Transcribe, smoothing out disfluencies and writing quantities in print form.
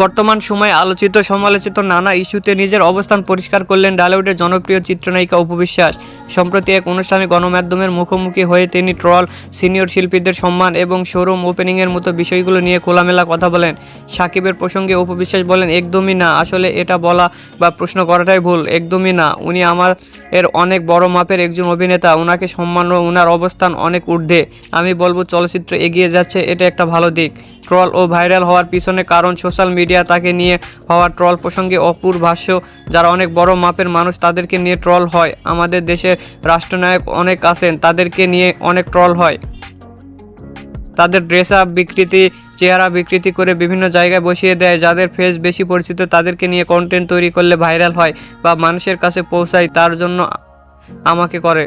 বর্তমান সময়ে আলোচিত সমালোচিত নানা ইস্যুতে নিজের অবস্থান পরিষ্কার করলেন ঢালিউডের জনপ্রিয় চিত্রনায়িকা অপু বিশ্বাস। সম্প্রতি এক অনুষ্ঠানে গণমাধ্যমের মুখোমুখি হয়ে তিনি ট্রল, সিনিয়র শিল্পীদের সম্মান এবং শোরুম ওপেনিংয়ের মতো বিষয়গুলো নিয়ে খোলামেলা কথা বলেন। সাকিবের প্রসঙ্গে অপু বিশ্বাস বলেন, একদমই না, আসলে এটা বলা বা প্রশ্ন করাটাই ভুল। একদমই না, উনি এর অনেক বড় মাপের একজন অভিনেতা, ওনাকে সম্মান ও ওনার অবস্থান অনেক ঊর্ধ্বে। আমি বলবো চলচ্চিত্র এগিয়ে যাচ্ছে, এটা একটা ভালো দিক। ট্রল ও ভাইরাল হওয়ার পিছনে কারণ সোশ্যাল মিডিয়া, তাকে নিয়ে হওয়া ট্রল প্রসঙ্গে অপুর ভাষ্য, যারা অনেক বড় মাপের মানুষ তাদেরকে নিয়ে ট্রল হয়। আমাদের দেশের রাষ্ট্রনায়ক অনেক আছেন, তাদেরকে নিয়ে অনেক ট্রল হয়। তাদের ড্রেস আপ বিকৃতি, চেহারা বিকৃতি করে বিভিন্ন জায়গায় বসিয়ে দেয়। যাদের ফেস বেশি পরিচিত তাদেরকে নিয়ে কন্টেন্ট তৈরি করলে ভাইরাল হয় বা মানুষের কাছে পৌঁছায়, তার জন্য আমাকে করে।